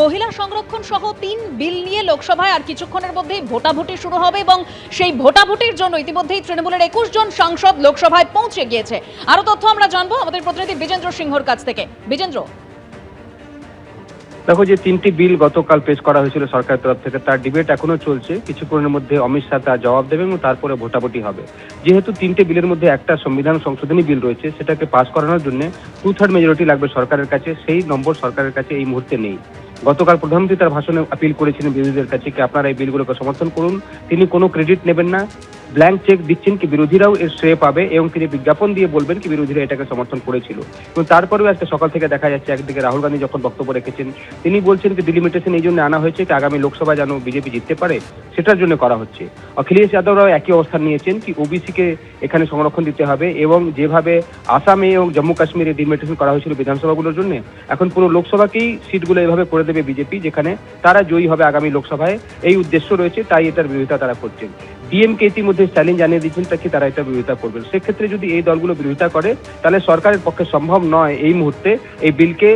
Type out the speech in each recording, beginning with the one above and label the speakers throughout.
Speaker 1: মহিলা সংরক্ষণ সহ 3 বিল নিয়ে লোকসভায় আর কিছুক্ষণের মধ্যেই ভোটাভুটি শুরু হবে এবং সেই ভোটাভুটির জন্য ইতিমধ্যেই তৃণমূলের 21 জন সাংসদ লোকসভায় পৌঁছে গিয়েছে। আরো তথ্য আমরা জানবো আমাদের প্রতিনিধি বিজেন্দ্র সিংহর কাছ থেকে। বিজেন্দ্র,
Speaker 2: দেখো, যে 3টি বিল গতকাল পেশ করা হয়েছিল সরকারের তরফ থেকে, তার ডিবেট এখনো চলছে। কিছুক্ষণের মধ্যে অমিত শাহ তার জবাব দেবেন এবং তারপরে ভোটাভুটি হবে। যেহেতু 3টে বিলের মধ্যে একটা সংবিধান সংশোধনী বিল রয়েছে, সেটাকে পাস করানোর জন্য 2/3 মেজরিটি লাগবে সরকারের কাছে। সেই নম্বর সরকারের কাছে এই মুহূর্তে নেই। গতকাল প্রধানমন্ত্রী তার ভাষণে আপিল করেছিলেন বিরোধীদের কাছে কি আপনারা এই বিলগুলোকে সমর্থন করুন। তিনি কোনো ক্রেডিট নেবেন না, ব্ল্যাঙ্ক চেক দিচ্ছেন কি বিরোধীরাও এর শ্রেয় পাবে, এবং তিনি বিজ্ঞাপন দিয়ে বলবেন কি বিরোধীরা এটাকে সমর্থন করেছিল। এবং তারপরেও আজকে সকাল থেকে দেখা যাচ্ছে একদিকে রাহুল গান্ধী যখন বক্তব্য রেখেছেন, তিনি বলছেন যে ডিলিমিটেশন এই জন্য আনা হয়েছে কি আগামী লোকসভায় যেন বিজেপি জিততে পারে, সেটার জন্য করা হচ্ছে। অখিলেশ যাদবরাও একই অবস্থান নিয়েছেন কি ওবিসিকে এখানে সংরক্ষণ দিতে হবে, এবং যেভাবে আসামে এবং জম্মু কাশ্মীরে ডিলিমিটেশন করা হয়েছিল বিধানসভাগুলোর জন্য, এখন পুরো লোকসভাকেই সিটগুলো এভাবে করে দেবে বিজেপি, যেখানে তারা জয়ী হবে আগামী লোকসভায়। এই উদ্দেশ্য রয়েছে, তাই এটার বিরোধিতা তারা করছেন। ডিএমকে ইতিমধ্যে চ্যালেঞ্জ জানিয়ে দিচ্ছেন তাকে তারা এটা বিরোধিতা করবেন। সেক্ষেত্রে যদি এই দলগুলো বিরোধিতা করে, তাহলে সরকারের পক্ষে সম্ভব নয় এই মুহূর্তে এই বিলকে,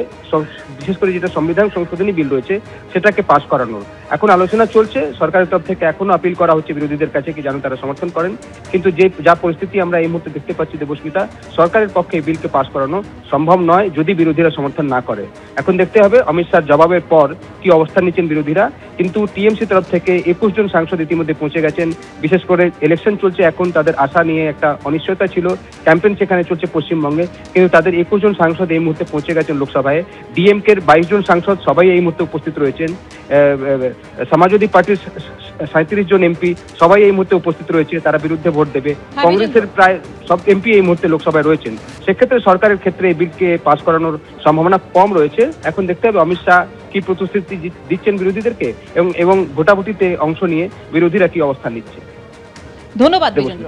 Speaker 2: বিশেষ করে যেটা সংবিধান সংশোধনী বিল রয়েছে, সেটাকে পাস করানোর। এখন আলোচনা চলছে, সরকারের তরফ থেকে এখনো আপিল করা হচ্ছে বিরোধীদের কাছে কি যেন তারা সমর্থন করেন। কিন্তু যা পরিস্থিতি আমরা এই মুহূর্তে দেখতে পাচ্ছি দেবস্মিতা, সরকারের পক্ষে এই বিলকে পাস করানো সম্ভব নয় যদি বিরোধীরা সমর্থন না করে। এখন দেখতে হবে অমিত শাহর জবাবের পর কি অবস্থান নিচ্ছেন বিরোধীরা। কিন্তু টিএমসি তরফ থেকে 21 জন সাংসদ ইতিমধ্যে পৌঁছে গেছেন। বিশেষ করে ইলেকশন চলছে এখন, তাদের আশা নিয়ে একটা অনিশ্চয়তা ছিল, ক্যাম্পেইন সেখানে চলছে পশ্চিমবঙ্গে, কিন্তু তাদের 21 জন সাংসদ এই মুহূর্তে পৌঁছে গেছেন লোকসভায়। ডিএমকের 22 জন সাংসদ সবাই এই মুহূর্তে উপস্থিত রয়েছেন। সমাজবাদী পার্টির 37 জন এমপি সবাই এই মুহূর্তে উপস্থিত রয়েছে, তারা বিরুদ্ধে ভোট দেবে। কংগ্রেসের প্রায় সব এমপি এই মুহূর্তে লোকসভায় রয়েছেন। সেক্ষেত্রে সরকারের ক্ষেত্রে এই বিলকে পাস করানোর সম্ভাবনা কম রয়েছে। এখন দেখতে হবে অমিত শাহ কি প্রতিশ্রুতি দিচ্ছেন বিরোধীদেরকে, এবং ভোটাভুটিতে অংশ নিয়ে বিরোধীরা কি অবস্থান নিচ্ছে।
Speaker 1: ধন্যবাদ বিজেন্দ্র।